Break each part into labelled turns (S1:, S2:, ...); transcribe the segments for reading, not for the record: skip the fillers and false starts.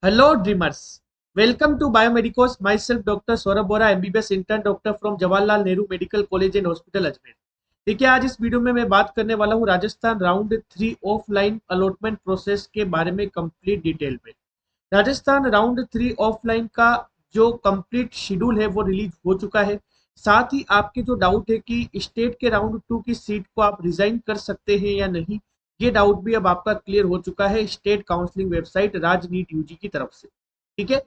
S1: Hello, dreamers. Welcome to Biomedicos. Myself, Dr. Saurabh Bora, MBBS intern doctor from Jawaharlal Nehru medical college and hospital Ajmer. देखिए, आज इस video में मैं बात करने वाला हूँ Rajasthan round 3 offline allotment process के बारे में कंप्लीट डिटेल में। राजस्थान राउंड 3 ऑफलाइन का जो कंप्लीट शेड्यूल है वो रिलीज हो चुका है। साथ ही आपके जो डाउट है कि स्टेट के राउंड 2 की सीट को आप रिजाइन कर सकते हैं या नहीं, ये डाउट भी अब आपका क्लियर हो चुका है स्टेट काउंसलिंग वेबसाइट राजनीट यूजी की तरफ से। ठीक है,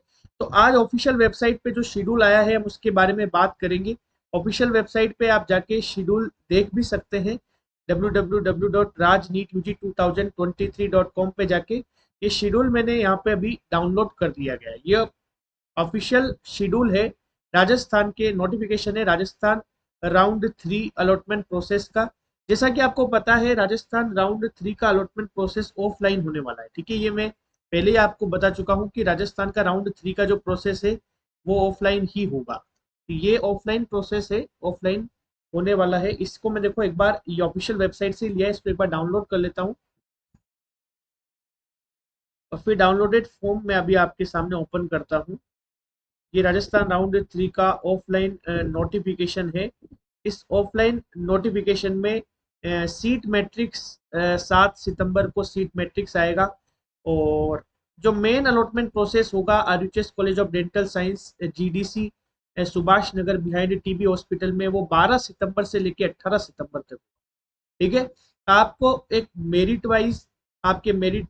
S1: तो आज ऑफिशियल वेबसाइट पे जो शेड्यूल आया है हम उसके बारे में बात करेंगे। ऑफिशियल वेबसाइट पे आप जाके शेड्यूल देख भी सकते हैं, www.rajneetuji2023.com पे जाके। ये शेड्यूल मैंने यहाँ पे अभी डाउनलोड कर दिया गया है। ये ऑफिशियल शेड्यूल है, राजस्थान के नोटिफिकेशन है राजस्थान राउंड 3 अलॉटमेंट प्रोसेस का। जैसा कि आपको पता है राजस्थान राउंड 3 का अलॉटमेंट प्रोसेस ऑफलाइन होने वाला है। ठीक है, ये मैं पहले ही आपको बता चुका हूँ कि राजस्थान का राउंड 3 का जो प्रोसेस है वो ऑफलाइन ही होगा। तो ये ऑफलाइन प्रोसेस है, ऑफलाइन होने वाला है। इसको मैं देखो एक बार ये ऑफिशियल वेबसाइट से लिया है, इसको एक बार डाउनलोड कर लेता हूँ और फिर डाउनलोडेड फॉर्म में अभी आपके सामने ओपन करता हूँ। ये राजस्थान राउंड 3 का ऑफलाइन नोटिफिकेशन है। इस ऑफलाइन नोटिफिकेशन में सीट मैट्रिक्स 7 सितंबर को सीट मैट्रिक्स आएगा। और जो मेन अलॉटमेंट प्रोसेस होगा RUHS college of dental science GDC Subhash Nagar behind TB hospital में, वो 12 सितंबर से लेकर 18 सितंबर तक। ठीक है, आपको एक मेरिट वाइज आपके मेरिट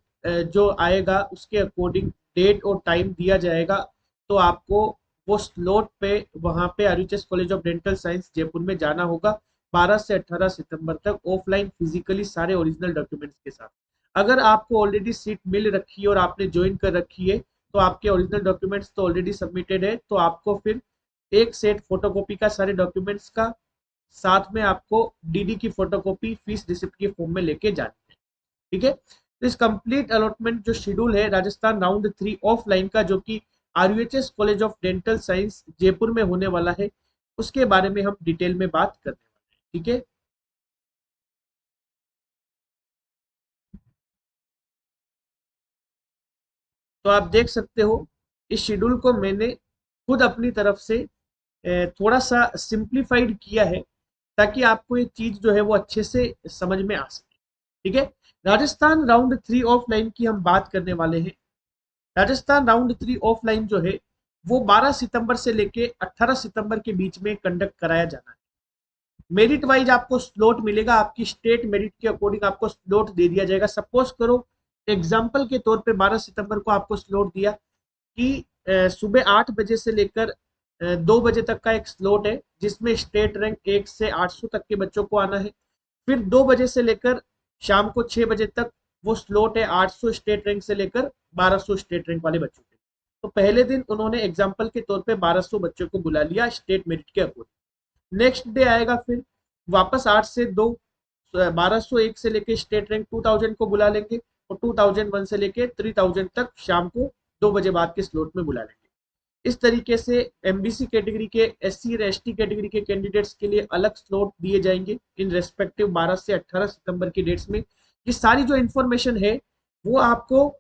S1: जो आएगा उसके अकॉर्डिंग डेट और टाइम दिया जाएगा। तो आपको वो स्लॉट पे वहां पे RUHS college of dental science Jaipur में जाना होगा 12 से 18 सितंबर तक, ऑफलाइन फिजिकली सारे ओरिजिनल डॉक्यूमेंट्स के साथ। अगर आपको ऑलरेडी सीट मिल रखी है और आपने ज्वाइन कर रखी है तो आपके ओरिजिनल डॉक्यूमेंट्स तो ऑलरेडी सबमिटेड है, तो आपको फिर एक सेट फोटोकॉपी का सारे डॉक्यूमेंट्स का, साथ में आपको डीडी की फोटोकॉपी फीस रिसिप्ट की फॉर्म में लेके जानी है। ठीक है, तो इस कंप्लीट अलॉटमेंट जो शेड्यूल है राजस्थान राउंड 3 ऑफलाइन का, जो कि RUHS college of dental science Jaipur में होने वाला है, उसके बारे में हम डिटेल में बात करने वाले हैं। ठीक है, तो आप देख सकते हो इस शेड्यूल को मैंने खुद अपनी तरफ से थोड़ा सा सिंप्लीफाइड किया है ताकि आपको ये चीज जो है वो अच्छे से समझ में आ सके। ठीक है, राजस्थान राउंड 3 ऑफलाइन की हम बात करने वाले हैं। राजस्थान राउंड 3 ऑफलाइन जो है वो 12 सितंबर से लेके 18 सितंबर के बीच में कंडक्ट कराया जाना है। मेरिट वाइज आपको स्लॉट मिलेगा, आपकी स्टेट मेरिट के अकॉर्डिंग आपको स्लॉट दे दिया जाएगा। सपोज करो एग्जाम्पल के तौर पे 12 सितंबर को आपको स्लॉट दिया कि सुबह 8 बजे से लेकर 2 बजे तक का एक स्लॉट है जिसमें स्टेट रैंक 1 से 800 तक के बच्चों को आना है। फिर 2 बजे से लेकर शाम को 6 बजे तक वो स्लॉट है 800 स्टेट रैंक से लेकर 1200 स्टेट रैंक वाले बच्चों के। तो पहले दिन उन्होंने एग्जाम्पल के तौर पे 1200 बच्चों को बुला लिया स्टेट मेरिट के अकॉर्डिंग। नेक्स्ट डे आएगा फिर वापस 8 से 2, 1201 से लेके स्टेट रैंक 2000 को बुला लेंगे और 2001 से लेके 3000 तक शाम को 2 बजे बाद के स्लॉट में बुला लेंगे। इस तरीके से एमबीसी कैटेगरी के, एससी और एसटी कैटेगरी के कैंडिडेट्स के लिए अलग स्लॉट दिए जाएंगे इन रेस्पेक्टिव 12 से 18 सितंबर की डेट्स में। ये सारी जो इन्फॉर्मेशन है वो आपको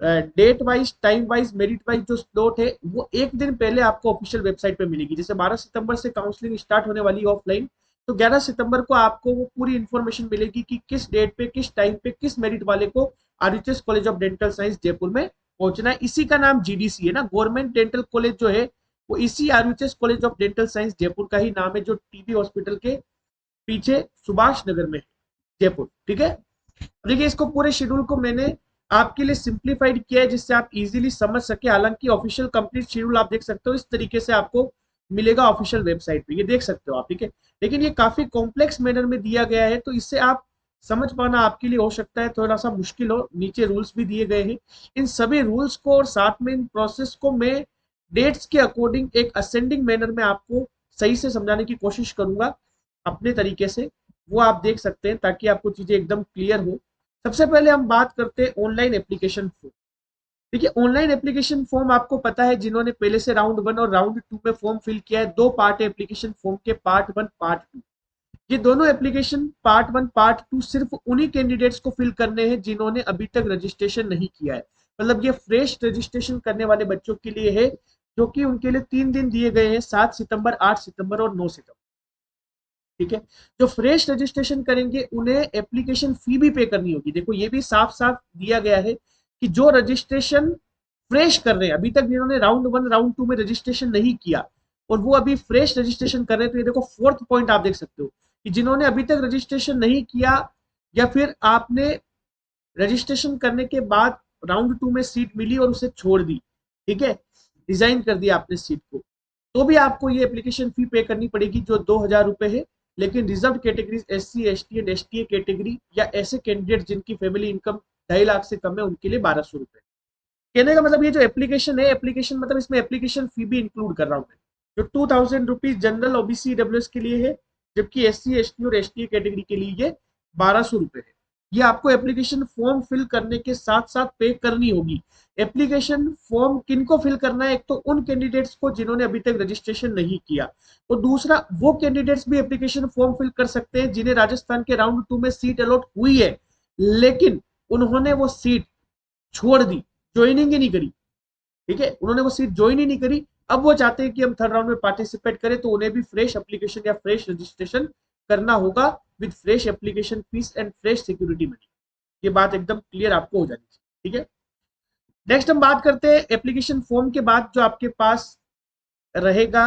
S1: date wise, time wise, merit wise जो स्लॉट है वो एक दिन पहले आपको ऑफिशियल वेबसाइट पे मिलेगी। जैसे 12 सितंबर से काउंसलिंग स्टार्ट होने वाली है ऑफलाइन, तो 11 सितंबर को आपको वो पूरी इन्फॉर्मेशन मिलेगी कि किस डेट पे, किस टाइम पे, किस मेरिट वाले को RUHS college of dental science Jaipur में पहुंचना है। इसी का नाम जीडीसी है ना, गवर्नमेंट डेंटल कॉलेज जो है वो इसी RUHS college of dental science Jaipur का ही नाम है, जो टीबी हॉस्पिटल के पीछे सुभाष नगर में है, जयपुर। ठीक है, देखिए इसको पूरे शेड्यूल को मैंने आपके लिए सिंप्लीफाइड किया है जिससे आप इजीली समझ सके। हालांकि ऑफिशियल कंप्लीट शेड्यूल आप देख सकते हो इस तरीके से आपको मिलेगा ऑफिशियल वेबसाइट पे, ये देख सकते हो आप। ठीक है, लेकिन ये काफी कॉम्प्लेक्स मैनर में दिया गया है तो इससे आप समझ पाना आपके लिए हो सकता है थोड़ा सा मुश्किल हो। नीचे रूल्स भी दिए गए हैं, इन सभी रूल्स को और साथ में इन प्रोसेस को मैं डेट्स के अकॉर्डिंग एक असेंडिंग मैनर में आपको सही से समझाने की कोशिश करूंगा अपने तरीके से। वो आप देख सकते हैं ताकि आपको चीजें एकदम क्लियर हो। सबसे पहले हम बात करते हैं ऑनलाइन एप्लीकेशन फॉर्म। देखिए ऑनलाइन एप्लीकेशन फॉर्म आपको पता है, जिन्होंने पहले से राउंड 1 और राउंड 2 में फॉर्म फिल किया है, दो पार्ट है एप्लीकेशन फॉर्म के, पार्ट 1 पार्ट 2। ये दोनों एप्लीकेशन पार्ट 1 पार्ट 2 सिर्फ उन्हीं कैंडिडेट्स को फिल करने हैं जिन्होंने अभी तक रजिस्ट्रेशन नहीं किया है। मतलब ये फ्रेश रजिस्ट्रेशन करने वाले बच्चों के लिए है, जो कि उनके लिए 3 दिन दिए गए हैं, 7 सितंबर, 8 सितंबर और 9 सितंबर। ठीक है, जो फ्रेश रजिस्ट्रेशन करेंगे उन्हें एप्लीकेशन फी भी पे करनी होगी। देखो ये भी साफ साफ दिया गया है कि जो रजिस्ट्रेशन फ्रेश कर रहे हैं, अभी तक जिन्होंने राउंड 1 राउंड 2 में रजिस्ट्रेशन नहीं किया और वो अभी फ्रेश रजिस्ट्रेशन कर रहे हैं, तो ये देखो फोर्थ पॉइंट आप देख सकते हो कि जिन्होंने अभी तक रजिस्ट्रेशन नहीं किया या फिर आपने रजिस्ट्रेशन करने के बाद राउंड 2 में सीट मिली और उसे छोड़ दी, ठीक है, रिजाइन कर दिया आपने सीट को, तो भी आपको ये एप्लीकेशन फी पे करनी पड़ेगी जो 2,000 रुपए है। लेकिन reserve categories SC ST and STA category या ऐसे कैंडिडेट जिनकी फैमिली इनकम 2.5 लाख से कम है उनके लिए 1,200 रुपए। कहने का मतलब ये जो एप्लीकेशन है, एप्लीकेशन मतलब इसमें एप्लीकेशन फी भी इंक्लूड कर रहा हूँ मैं, जो 2,000 रुपीज जनरल OBC EWS के लिए है, जबकि SC ST और STA कैटेगरी के लिए ये 1,200 रुपए है। ये आपको एप्लीकेशन फॉर्म फिल करने के साथ साथ पे करनी होगी। एप्लीकेशन फॉर्म किनको फिल करना है? एक तो उन कैंडिडेट्स को जिन्होंने अभी तक रजिस्ट्रेशन नहीं किया, और दूसरा वो कैंडिडेट्स भी एप्लीकेशन फॉर्म फिल कर सकते हैं जिन्हें राजस्थान के राउंड 2 में सीट अलॉट हुई है, लेकिन उन्होंने वो सीट छोड़ दी, ज्वाइनिंग ही नहीं करी। ठीक है, उन्होंने वो सीट ज्वाइन ही नहीं करी, अब वो चाहते हैं कि हम थर्ड राउंड में पार्टिसिपेट करें, तो उन्हें भी फ्रेश एप्लीकेशन या फ्रेश रजिस्ट्रेशन करना होगा with fresh application fees and fresh security money. ये बात एकदम क्लियर आपको हो जानी चाहिए। ठीक है, नेक्स्ट हम बात करते हैं एप्लीकेशन फॉर्म के बाद जो आपके पास रहेगा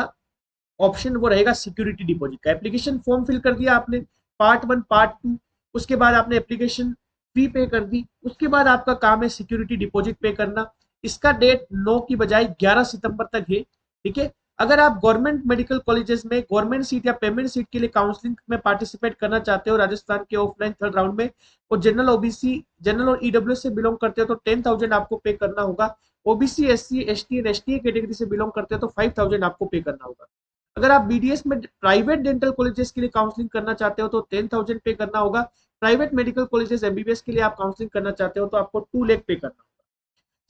S1: ऑप्शन, वो रहेगा सिक्योरिटी डिपॉजिट का। एप्लीकेशन फॉर्म फिल कर दिया आपने, पार्ट 1 पार्ट 2, उसके बाद आपने एप्लीकेशन फी पे कर दी, उसके बाद आपका काम है सिक्योरिटी डिपॉजिट पे करना। इसका डेट 9 की बजाय 11 सितंबर तक है। ठीक है, अगर आप गवर्नमेंट मेडिकल कॉलेजेस में गवर्नमेंट सीट या पेमेंट सीट के लिए काउंसलिंग में पार्टिसिपेट करना चाहते हो राजस्थान के ऑफलाइन थर्ड राउंड में, और जनरल OBC जनरल और EWS से बिलोंग करते हो तो 10,000 आपको पे करना होगा। OBC SC ST and STA category से बिलोंग करते हो तो 5,000 आपको पे करना होगा। अगर आप BDS में प्राइवेट डेंटल कॉलेजेस के लिए काउंसलिंग करना चाहते हो तो 10,000 पे करना होगा। प्राइवेट मेडिकल कॉलेजेस MBBS के लिए आप काउंसलिंग करना चाहते हो तो आपको 2 लाख पे करना होगा।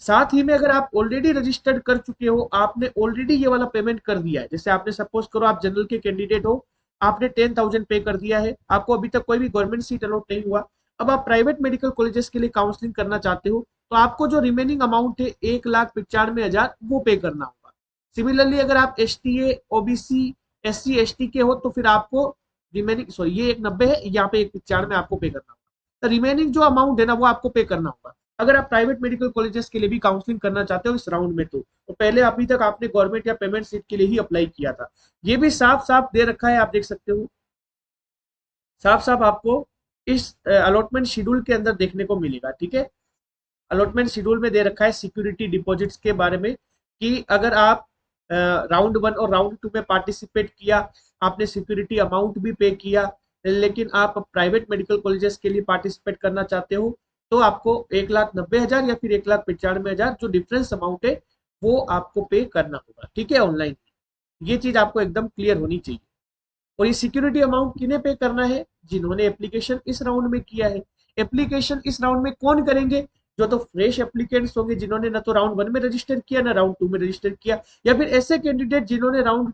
S1: साथ ही में अगर आप ऑलरेडी रजिस्टर्ड कर चुके हो, आपने ऑलरेडी ये वाला पेमेंट कर दिया है, जैसे आपने सपोज करो आप जनरल के कैंडिडेट हो, आपने 10,000 पे कर दिया है, आपको अभी तक कोई भी गवर्नमेंट सीट अलॉट नहीं हुआ, अब आप प्राइवेट मेडिकल कॉलेजेस के लिए काउंसलिंग करना चाहते हो, तो आपको जो रिमेनिंग अमाउंट है 1,95,000 वो पे करना होगा। सिमिलरली अगर आप STA OBC SC ST के हो तो फिर आपको रिमेनिंग, सॉरी ये 1,90 है, यहाँ पे 1,95 आपको पे करना होगा। तो रिमेनिंग जो अमाउंट है ना वो आपको पे करना होगा अगर आप प्राइवेट मेडिकल कॉलेजेस के लिए भी काउंसलिंग करना चाहते हो इस राउंड में। तो पहले अभी तक आपने गवर्नमेंट या पेमेंट सीट के लिए ही अप्लाई किया था। ये भी साफ साफ दे रखा है, आप देख सकते हो, साफ साफ आपको इस अलॉटमेंट शेड्यूल के अंदर देखने को मिलेगा। ठीक है, अलॉटमेंट शेड्यूल में दे रखा है सिक्योरिटी डिपॉजिट्स के बारे में कि अगर आप राउंड 1 और राउंड 2 में पार्टिसिपेट किया, आपने सिक्योरिटी अमाउंट भी पे किया, लेकिन आप प्राइवेट मेडिकल कॉलेजेस के लिए पार्टिसिपेट करना चाहते हो, तो आपको 1,90,000 या फिर 1,95,000 जो डिफरेंस अमाउंट है वो आपको पे करना होगा। ठीक है, ऑनलाइन। ये चीज आपको एकदम क्लियर होनी चाहिए। और ये सिक्योरिटी अमाउंट किन्हें पे करना है? जिन्होंने एप्लीकेशन इस राउंड में किया है। एप्लीकेशन इस राउंड में कौन करेंगे? जो तो फ्रेश एप्लीकेंट्स होंगे जिन्होंने ना तो राउंड 1 में रजिस्टर किया ना राउंड 2 में रजिस्टर किया, या फिर ऐसे कैंडिडेट जिन्होंने राउंड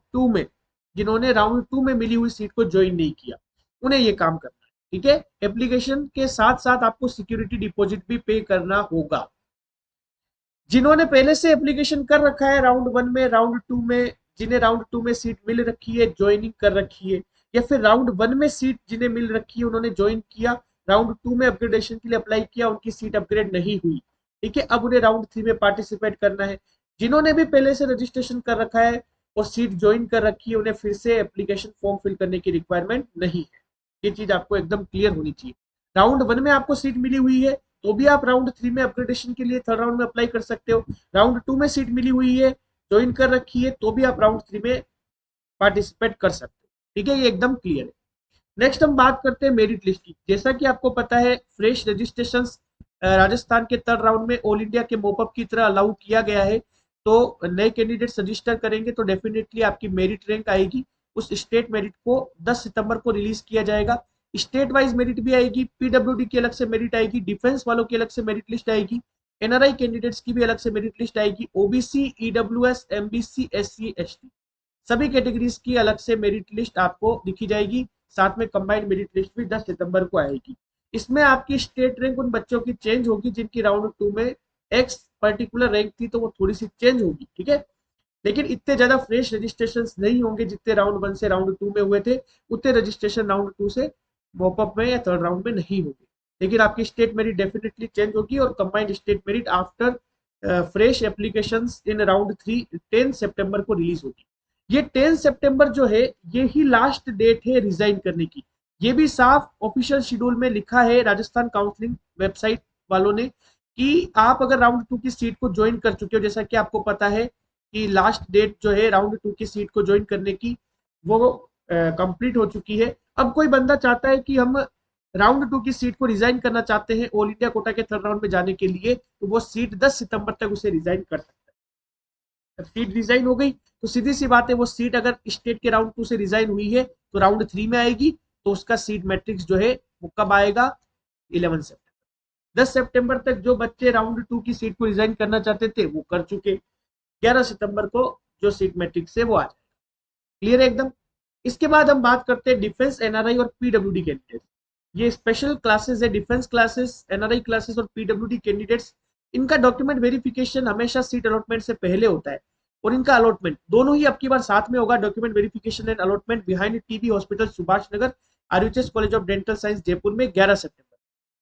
S1: 2 में मिली हुई सीट को ज्वाइन नहीं किया, उन्हें ये काम करना है। ठीक है, एप्लीकेशन के साथ साथ आपको सिक्योरिटी डिपॉजिट भी पे करना होगा। जिन्होंने पहले से एप्लीकेशन कर रखा है राउंड 1 में राउंड 2 में, जिन्हें राउंड 2 में सीट मिल रखी है, ज्वाइनिंग कर रखी है, या फिर राउंड 1 में सीट जिन्हें मिल रखी है उन्होंने ज्वाइन किया, राउंड 2 में अपग्रेडेशन के लिए अप्लाई किया, उनकी सीट अपग्रेड नहीं हुई, ठीक है, अब उन्हें राउंड 3 में पार्टिसिपेट करना है। जिन्होंने भी पहले से रजिस्ट्रेशन कर रखा है और सीट ज्वाइन कर रखी है, उन्हें फिर से एप्लीकेशन फॉर्म फिल करने की रिक्वायरमेंट नहीं है। ये चीज आपको एकदम क्लियर होनी चाहिए। राउंड 1 में आपको सीट मिली हुई है तो भी आप राउंड 3 में अपग्रेडेशन के लिए थर्ड राउंड में अप्लाई कर सकते हो। राउंड 2 में सीट मिली हुई है, ज्वाइन कर रखी है, तो भी आप राउंड 3 में पार्टिसिपेट कर सकते हो। ठीक है, ये एकदम क्लियर है। नेक्स्ट हम बात करते हैं मेरिट लिस्ट की। जैसा कि आपको पता है फ्रेश रजिस्ट्रेशन राजस्थान के थर्ड राउंड में ऑल इंडिया के मोपअप की तरह अलाउ किया गया है। तो नए कैंडिडेट्स रजिस्टर करेंगे तो डेफिनेटली आपकी मेरिट रैंक आएगी। उस स्टेट मेरिट को 10 सितंबर को रिलीज किया जाएगा। स्टेट वाइज मेरिट भी आएगी, PWD की अलग से मेरिट आएगी, डिफेंस वालों की अलग से मेरिट लिस्ट आएगी, NRI कैंडिडेट्स की भी अलग से मेरिट लिस्ट आएगी, OBC EWS MBC SC ST सभी कैटेगरीज की अलग से मेरिट लिस्ट आपको दिखी जाएगी। साथ में कंबाइंड मेरिट लिस्ट भी 10 सितंबर को आएगी। इसमें आपकी स्टेट रैंक उन बच्चों की चेंज होगी जिनकी राउंड 2 में X पर्टिकुलर रैंक थी तो वो थोड़ी सी चेंज होगी, ठीक है। लेकिन इतने ज्यादा फ्रेश रजिस्ट्रेशन नहीं होंगे जितने राउंड 1 से राउंड 2 में हुए थे, उतने रजिस्ट्रेशन राउंड 2 से मॉपअप में या थर्ड राउंड में नहीं होंगे। लेकिन आपकी स्टेट मेरिट डेफिनेटली चेंज होगी और combined state merit after fresh applications in round 3 10 सितंबर को रिलीज होगी। ये 10 सितंबर जो है ये ही लास्ट डेट है रिजाइन करने की। ये भी साफ ऑफिशियल शेड्यूल में लिखा है राजस्थान काउंसलिंग वेबसाइट वालों ने कि आप अगर राउंड 2 की सीट को ज्वाइन कर चुके हो, जैसा कि आपको पता है कि लास्ट डेट जो है राउंड 2 की सीट को ज्वाइन करने की वो कंप्लीट हो चुकी है। अब कोई बंदा चाहता है कि हम राउंड 2 की सीट को रिजाइन करना चाहते हैं ऑल इंडिया कोटा के थर्ड राउंड में जाने के लिए, तो वो सीट 10 सितंबर तक उसे रिजाइन कर सकता है। जब सीट रिजाइन हो गई तो सीधी सी बात है, वो सीट अगर स्टेट के राउंड 2 से रिजाइन हुई है तो राउंड 3 में आएगी, तो उसका सीट मैट्रिक्स जो है वो कब आएगा, 11 सितंबर। 10 सितंबर तक जो बच्चे राउंड 2 की सीट को रिजाइन करना चाहते थे वो कर चुके, 11 सितंबर को जो सीट मैट्रिक्स है वो आ जाएगा। क्लियर है एकदम। इसके बाद हम बात करते हैं डिफेंस, एनआरआई और पीडब्ल्यूडी कैंडिडेट। ये स्पेशल क्लासेस है, डिफेंस क्लासेस, एनआरआई क्लासेस और पीडब्ल्यूडी कैंडिडेट्स। इनका डॉक्यूमेंट वेरिफिकेशन हमेशा सीट अलॉटमेंट से पहले होता है और इनका अलॉटमेंट दोनों ही अब की बार साथ में होगा। Document verification and allotment behind TB hospital Subhash Nagar, RUHS college of dental science Jaipur में 11 सितंबर।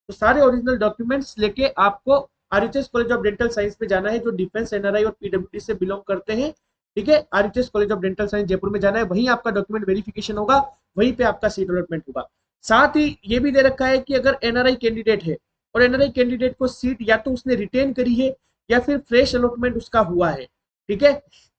S1: तो सारे ओरिजिनल डॉक्यूमेंट्स लेके आपको RUHS college of dental science में जाना है, जो डिफेंस, एनआरआई और पीडब्ल्यूडी से बिलोंग करते हैं, ठीक है। RUHS college of dental science Jaipur में जाना है, वहीं आपका डॉक्यूमेंट वेरिफिकेशन होगा, वहीं पे आपका सीट अलॉटमेंट होगा। साथ ही ये भी दे रखा है कि अगर एनआरआई कैंडिडेट है और एनआरआई कैंडिडेट को सीट या तो उसने रिटेन करी है या फिर फ्रेश अलॉटमेंट उसका हुआ है, ठीक है।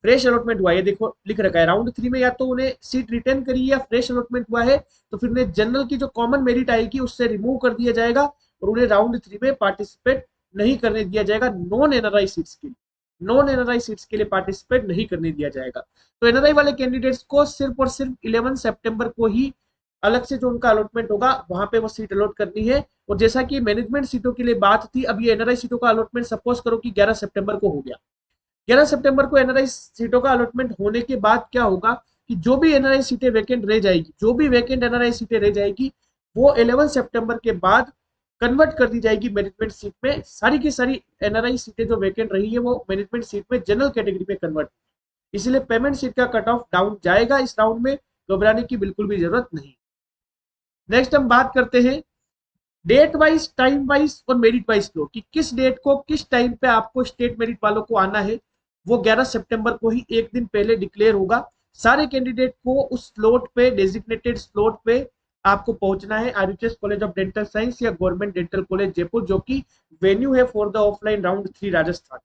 S1: फ्रेश अलॉटमेंट हुआ है, देखो लिख रखा है राउंड 3 में या तो उन्हें सीट रिटेन करी या फ्रेश अलॉटमेंट हुआ है, तो फिर उन्हें जनरल की जो कॉमन मेरिट आएगी उससे रिमूव कर दिया जाएगा और उन्हें राउंड 3 में पार्टिसिपेट नहीं करने दिया जाएगा। नॉन एनआरआई सीट्स के लिए, नॉन एनआरआई सीट्स के लिए पार्टिसिपेट नहीं करने दिया जाएगा। तो एनआरआई वाले कैंडिडेट्स को सिर्फ और सिर्फ 11 सितंबर को ही अलग से जो उनका अलॉटमेंट होगा वहां पे वो सीट अलॉट करनी है। और जैसा कि मैनेजमेंट सीटों के लिए बात थी, अब ये एनआरआई सीटों का अलॉटमेंट सपोज करो कि 11 सितंबर को हो गया। 11 सितंबर को एनआरआई सीटों का अलॉटमेंट होने के बाद क्या होगा कि जो भी एनआरआई सीटें वैकेंट रह जाएगी, जो भी वैकेंट एनआरआई सीटें रह जाएगी, वो 11 सितंबर के बाद कन्वर्ट कर दी जाएगी मैनेजमेंट सीट में। सारी की सारी एनआरआई सीटें जो वैकेंट रही है वो मैनेजमेंट सीट में जनरल कैटेगरी में कन्वर्ट, इसलिए पेमेंट सीट का कट ऑफ डाउन जाएगा इस राउंड में, घबराने की बिल्कुल भी जरूरत नहीं। नेक्स्ट हम बात करते हैं डेट वाइज, टाइम वाइज और मेरिट वाइज लो कि किस डेट को किस टाइम पे आपको स्टेट मेरिट वालों को आना है। वो 11 सितंबर को ही एक दिन पहले डिक्लेयर होगा। सारे कैंडिडेट को उस स्लॉट पे, डेजिग्नेटेड स्लॉट पे आपको पहुंचना है RUHS college of dental science या गवर्नमेंट डेंटल कॉलेज जयपुर, जो कि वेन्यू है for the offline round 3 Rajasthan.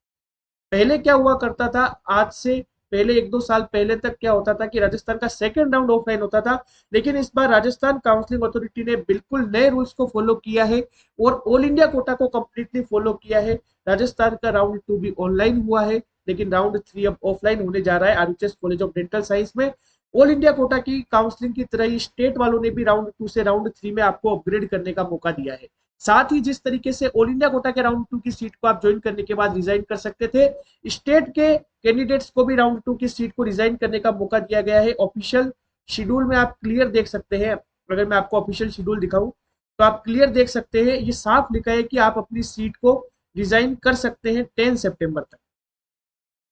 S1: पहले क्या हुआ करता था, आज से पहले 1-2 साल पहले तक क्या होता था कि राजस्थान का सेकंड राउंड ऑफलाइन होता था, लेकिन इस बार राजस्थान काउंसलिंग अथॉरिटी ने बिल्कुल नए रूल्स को फॉलो किया है और ऑल इंडिया कोटा को कंप्लीटली फॉलो किया है। राजस्थान का राउंड 2 भी ऑनलाइन हुआ है, लेकिन राउंड 3 अब ऑफलाइन होने जा रहा है RUHS college of dental science में। ऑल इंडिया कोटा की काउंसलिंग की तरह ही स्टेट वालों ने भी राउंड 2 से राउंड 3 में आपको अपग्रेड करने का मौका दिया है। साथ ही जिस तरीके से ऑल इंडिया कोटा के राउंड 2 की सीट को आप ज्वाइन करने के बाद रिजाइन कर सकते थे, स्टेट के कैंडिडेट्स को भी राउंड 2 की सीट को रिजाइन करने का मौका दिया गया है। ऑफिशियल शेड्यूल में आप क्लियर देख सकते हैं, अगर मैं आपको ऑफिशियल शेड्यूल दिखाऊं तो आप क्लियर देख सकते हैं, ये साफ लिखा है कि आप अपनी सीट को रिजाइन कर सकते हैं 10 सितंबर तक,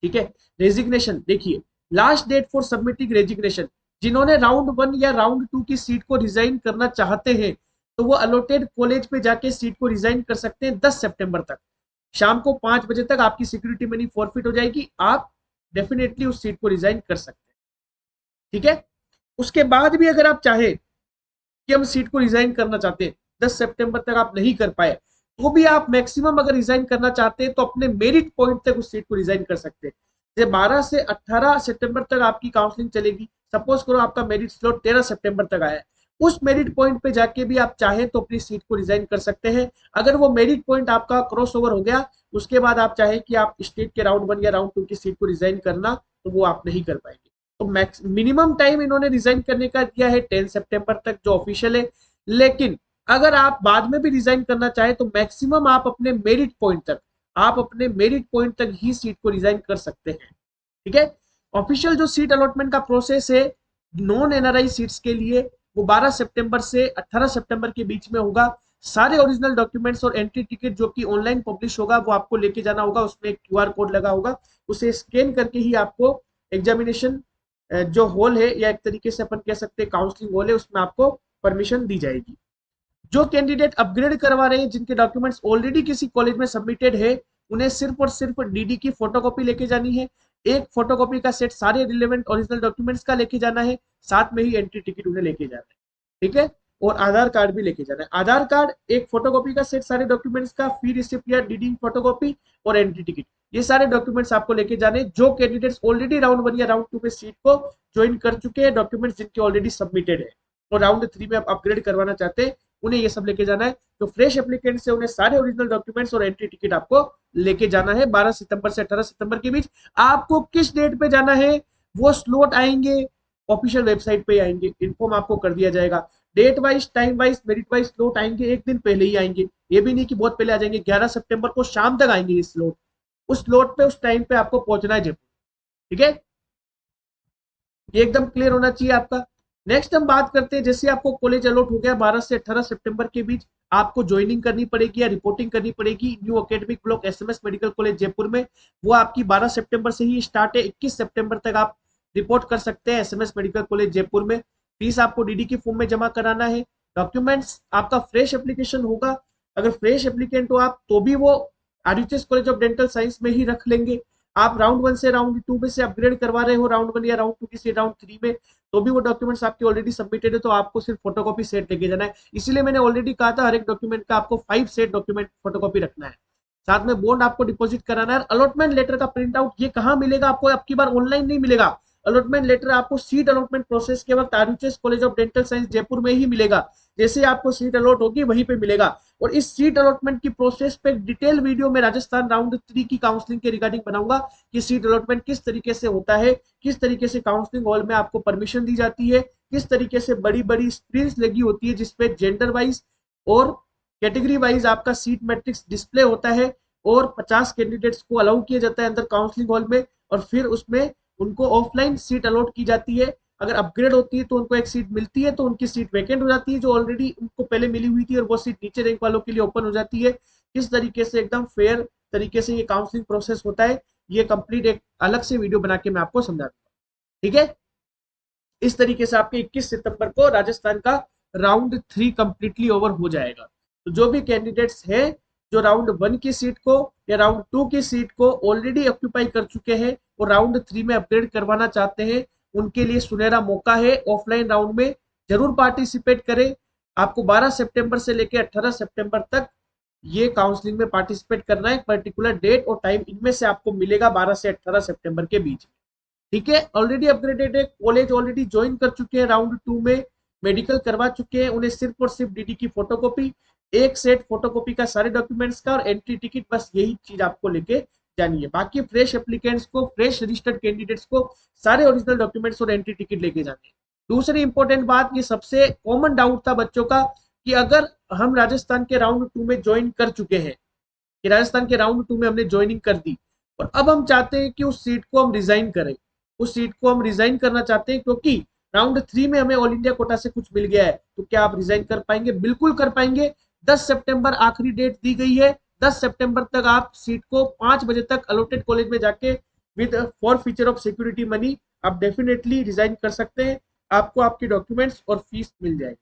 S1: ठीक है। रेजिग्नेशन देखिए, last date for submitting resignation, जिन्होंने राउंड 1 या राउंड 2 की सीट को रिजाइन करना चाहते हैं तो वो अलॉटेड कॉलेज पे जाके सीट को रिजाइन कर सकते हैं 10 सितंबर तक। शाम को 5 बजे तक आपकी सिक्योरिटी मनी फॉरफिट हो जाएगी, आप डेफिनेटली उस सीट को रिजाइन कर सकते हैं, ठीक है। उसके बाद भी अगर आप चाहे कि हम सीट को रिजाइन करना चाहते हैं, 10 सितंबर तक आप नहीं कर पाए, तो भी आप मैक्सिमम अगर रिजाइन करना चाहते हैं तो अपने मेरिट पॉइंट तक उस सीट को रिजाइन कर सकते हैं। जैसे 12 से 18 सितंबर तक आपकी काउंसलिंग चलेगी, सपोज करो आपका मेरिट स्लॉट 13 सितंबर तक आया है, उस मेरिट पॉइंट पे जाके भी आप चाहें तो अपनी सीट को रिजाइन कर सकते हैं। अगर वो मेरिट पॉइंट आपका क्रॉस ओवर हो गया, उसके बाद आप चाहें कि आप स्टेट के राउंड 1 या राउंड 2 की सीट को रिजाइन करना, तो वो आप नहीं कर पाएंगे। तो मैक्स मिनिमम टाइम इन्होंने रिजाइन करने का दिया है 10 सितंबर तक, जो ऑफिशियल है। लेकिन अगर आप बाद में भी रिजाइन करना चाहें तो मैक्सिमम आप अपने मेरिट पॉइंट तक, आप अपने मेरिट पॉइंट तक ही सीट को रिजाइन कर सकते हैं, ठीक है। ऑफिशियल जो सीट अलॉटमेंट का प्रोसेस है नॉन एनआरआई सीट्स के लिए, वो 12 सितंबर से 18 सितंबर के बीच में होगा। सारे ओरिजिनल डॉक्यूमेंट्स और एंट्री टिकट जो कि ऑनलाइन पब्लिश होगा वो आपको लेके जाना होगा। उसमें एक क्यूआर कोड लगा होगा, उसे स्कैन करके ही आपको एग्जामिनेशन जो हॉल है या एक तरीके से अपन कह सकते हैं काउंसलिंग हॉल है, उसमें आपको परमिशन दी जाएगी। जो कैंडिडेट अपग्रेड करवा रहे हैं, जिनके डॉक्यूमेंट्स ऑलरेडी किसी कॉलेज में सबमिटेड है, उन्हें सिर्फ और सिर्फ डीडी की फोटोकॉपी लेके जानी है। एक फोटोकॉपी का सेट सारे रिलेवेंट ओरिजिनल डॉक्यूमेंट्स का लेके जाना है, साथ में ही एंट्री टिकट उन्हें लेके जाना है, ठीक है। और आधार कार्ड भी लेके जाना है। आधार कार्ड, एक फोटोकॉपी का सेट सारे डॉक्यूमेंट्स का, फी रिसिप्ट या डीडी फोटोकॉपी और एंट्री टिकट, ये सारे डॉक्यूमेंट्स आपको लेके जाने। जो कैंडिडेट्स ऑलरेडी राउंड 1 या राउंड 2 में सीट को ज्वाइन कर चुके हैं, डॉक्यूमेंट्स जिनके ऑलरेडी सबमिटेड है और राउंड 3 में आप अपग्रेड करवाना चाहते हैं, उन्हें ये सब लेके जाना है। तो फ्रेश एप्लीकेंट से उन्हें सारे ओरिजिनल डॉक्यूमेंट्स और एंट्री टिकट आपको लेके जाना है। 12 सितंबर से 18 सितंबर के बीच आपको किस डेट पे जाना है, वो स्लॉट आएंगे ऑफिशियल वेबसाइट पे आएंगे, इन्फॉर्म आपको कर दिया जाएगा। Date wise, time wise, merit wise slot आएंगे, एक दिन पहले ही आएंगे। ये भी नहीं कि बहुत पहले आ जाएंगे, 11 सितंबर को शाम तक आएंगे ये स्लॉट। उस स्लॉट पे उस टाइम पे आपको पहुंचना है जयपुर, ठीक है। ये एकदम क्लियर होना चाहिए आपका। नेक्स्ट हम बात करते हैं, जैसे आपको कॉलेज अलॉट हो गया 12 से 18 सितंबर के बीच, आपको ज्वाइनिंग करनी पड़ेगी या रिपोर्टिंग करनी पड़ेगी new academic block SMS medical college Jaipur में। वो आपकी 12 सितंबर से ही स्टार्ट है, 21 सितंबर तक आप रिपोर्ट कर सकते हैं एसएमएस मेडिकल कॉलेज जयपुर में। फीस आपको डीडी की फॉर्म में जमा कराना है। डॉक्यूमेंट्स आपका फ्रेश एप्लीकेशन होगा, अगर फ्रेश एप्लीकेंट हो आप तो भी वो आरयूएच कॉलेज ऑफ डेंटल साइंस में ही रख लेंगे। आप राउंड 1 से राउंड 2 में से अपग्रेड करवा रहे हो राउंड 1 या राउंड 2 की से राउंड 3 में, तो भी वो डॉक्यूमेंट्स आपके ऑलरेडी सबमिटेड है, तो आपको सिर्फ फोटोकॉपी सेट लेके जाना है। इसीलिए मैंने ऑलरेडी कहा था हर एक डॉक्यूमेंट का आपको 5 सेट डॉक्यूमेंट फोटोकॉपी रखना है। साथ में बॉन्ड आपको डिपॉजिट कराना है। अलॉटमेंट लेटर का प्रिंट आउट ये कहाँ मिलेगा आपको, अब की बार ऑनलाइन नहीं मिलेगा। अलॉटमेंट लेटर आपको सीट अलॉटमेंट प्रोसेस के वक्त RUH college of dental science Jaipur में ही मिलेगा। जैसे आपको सीट अलॉट होगी वहीं पे मिलेगा। और इस सीट अलॉटमेंट की प्रोसेस पे डिटेल वीडियो में राजस्थान राउंड 3 की काउंसलिंग के रिगार्डिंग बनाऊंगा कि सीट अलॉटमेंट किस तरीके से होता है, किस तरीके से काउंसलिंग हॉल में आपको परमिशन दी जाती है, किस तरीके से बड़ी बड़ी स्क्रीन लगी होती है जिसपे जेंडर वाइज और कैटेगरी वाइज आपका सीट मैट्रिक्स डिस्प्ले होता है, और 50 कैंडिडेट्स को अलाउ किया जाता है अंदर काउंसलिंग हॉल में, और फिर उसमें उनको ऑफलाइन सीट अलॉट की जाती है। अगर अपग्रेड होती है तो उनको एक सीट मिलती है, तो उनकी सीट वैकेंट हो जाती है जो ऑलरेडी उनको पहले मिली हुई थी, और वो सीट नीचे रैंक वालों के लिए ओपन हो जाती है। किस तरीके से एकदम फेयर तरीके से ये काउंसलिंग प्रोसेस होता है, ये कंप्लीट एक अलग से वीडियो बना के मैं आपको समझा दूंगा, ठीक है। इस तरीके से आपके 21 सितंबर को राजस्थान का राउंड 3 कंप्लीटली ओवर हो जाएगा। तो जो भी कैंडिडेट्स हैं जो राउंड 1 की सीट को या राउंड 2 की सीट को ऑलरेडी ऑक्यूपाई कर चुके हैं और राउंड 3 में अपग्रेड करवाना चाहते हैं, उनके लिए सुनहरा मौका है। ऑफलाइन राउंड में जरूर पार्टिसिपेट करें। आपको 12 सितंबर से लेकर 18 सितंबर तक ये काउंसलिंग में पार्टिसिपेट करना है। पर्टिकुलर डेट और टाइम इनमें से आपको मिलेगा 12 से 18 सितंबर के बीच में, ठीक है। ऑलरेडी अपग्रेडेड है, कॉलेज ऑलरेडी ज्वाइन कर चुके हैं राउंड 2 में, मेडिकल करवा चुके हैं, उन्हें सिर्फ और सिर्फ डीडी की फोटोकॉपी, एक सेट फोटोकॉपी का सारे डॉक्यूमेंट्स का और एंट्री टिकट, बस यही चीज आपको लेके जानी है। बाकी फ्रेश एप्लीकेंट्स को, फ्रेश रजिस्टर्ड कैंडिडेट्स को सारे ओरिजिनल डॉक्यूमेंट्स और एंट्री टिकट लेके जाने हैं। दूसरी इंपॉर्टेंट बात, ये सबसे कॉमन डाउट था बच्चों का कि अगर हम राजस्थान के राउंड 2 में ज्वाइन कर चुके हैं, कि राजस्थान के राउंड 2 में हमने ज्वाइनिंग कर दी और अब हम चाहते हैं कि उस सीट को हम रिजाइन करें, उस सीट को हम रिजाइन करना चाहते हैं क्योंकि राउंड 3 में हमें ऑल इंडिया कोटा से कुछ मिल गया है, तो क्या आप रिजाइन कर पाएंगे? बिल्कुल कर पाएंगे। 10 सितंबर आखिरी डेट दी गई है। 10 सितंबर तक आप सीट को 5 बजे तक अलॉटेड कॉलेज में जाके with for feature of security money आप डेफिनेटली रिजाइन कर सकते हैं। आपको आपके डॉक्यूमेंट्स और फीस मिल जाएगी,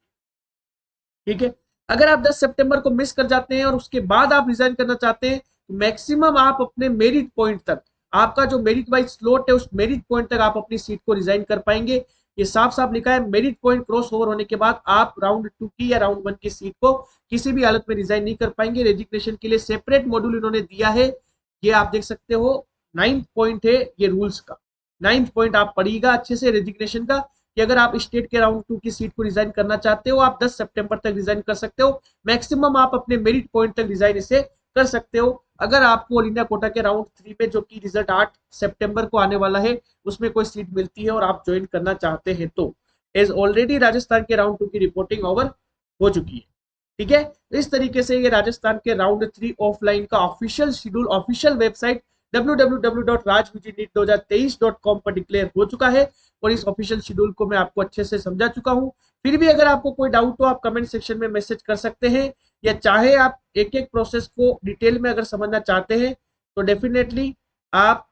S1: ठीक है। अगर आप 10 सितंबर को मिस कर जाते हैं और उसके बाद आप रिजाइन करना चाहते हैं, तो मैक्सिमम आप अपने मेरिट पॉइंट तक, आपका जो मेरिट वाइज स्लॉट है उस मेरिट पॉइंट तक आप अपनी सीट को रिजाइन कर पाएंगे। ये साफ साफ लिखा है, मेरिट पॉइंट क्रॉस ओवर होने के बाद आप राउंड 2 की या राउंड 1 की सीट को किसी भी हालत में रिजाइन नहीं कर पाएंगे। रेजिग्नेशन के लिए सेपरेट मॉड्यूल इन्होंने दिया है, ये आप देख सकते हो 9th पॉइंट है ये रूल्स का। 9th पॉइंट आप पढ़िएगा अच्छे से रेजिग्नेशन का, कि अगर आप स्टेट के राउंड 2 की सीट को रिजाइन करना चाहते हो आप 10 सितंबर तक रिजाइन कर सकते हो। मैक्सिमम आप अपने मेरिट पॉइंट तक रिजाइन इसे कर सकते हो। अगर आपको ऑल इंडिया कोटा के राउंड 3 में, जो कि रिजल्ट 8 सितंबर को आने वाला है, उसमें कोई सीट मिलती है और आप ज्वाइन करना चाहते हैं, तो एज ऑलरेडी राजस्थान के राउंड 2 की रिपोर्टिंग ओवर हो चुकी है, ठीक है। इस तरीके से ये राजस्थान के राउंड 3 ऑफलाइन का official schedule official website www.rajvijayneet2023.com पर डिक्लेयर हो चुका है और इस ऑफिशियल शेड्यूल को मैं आपको अच्छे से समझा चुका हूं। फिर भी अगर आपको कोई डाउट हो आप कमेंट सेक्शन में मैसेज कर सकते हैं। या चाहे आप एक एक प्रोसेस को डिटेल में अगर समझना चाहते हैं तो डेफिनेटली आप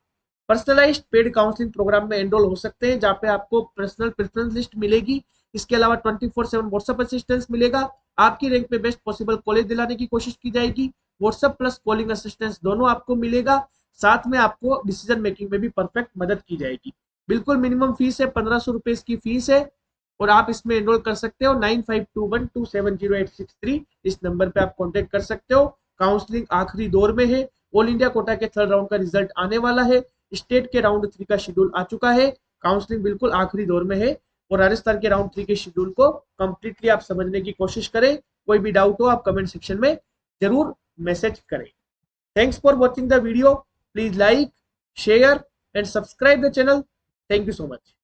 S1: पर्सनलाइज्ड पेड काउंसलिंग प्रोग्राम में एनरोल हो सकते हैं, जहां पे आपको पर्सनल प्रेफरेंस लिस्ट मिलेगी। इसके अलावा 24/7 व्हाट्सएप असिस्टेंस मिलेगा। आपकी रैंक पे बेस्ट पॉसिबल कॉलेज दिलाने की कोशिश की जाएगी। व्हाट्सएप प्लस कॉलिंग असिस्टेंस दोनों आपको मिलेगा। साथ में आपको डिसीजन मेकिंग में भी परफेक्ट मदद की जाएगी। बिल्कुल मिनिमम फीस है, 1500 रुपए इसकी फीस है और आप इसमें एनरोल कर सकते हो। 9521270863 इस नंबर पे आप कॉन्टेक्ट कर सकते हो। काउंसलिंग आखिरी दौर में है। ऑल इंडिया कोटा के थर्ड राउंड का रिजल्ट आने वाला है। स्टेट के राउंड 3 का शेड्यूल आ चुका है। काउंसलिंग बिल्कुल आखिरी दौर में है और राजस्थान के राउंड 3 के शेड्यूल को कंप्लीटली आप समझने की कोशिश करें। कोई भी डाउट हो आप कमेंट सेक्शन में जरूर मैसेज करें। Thanks for watching the video. Please like, share and subscribe the channel. Thank you so much.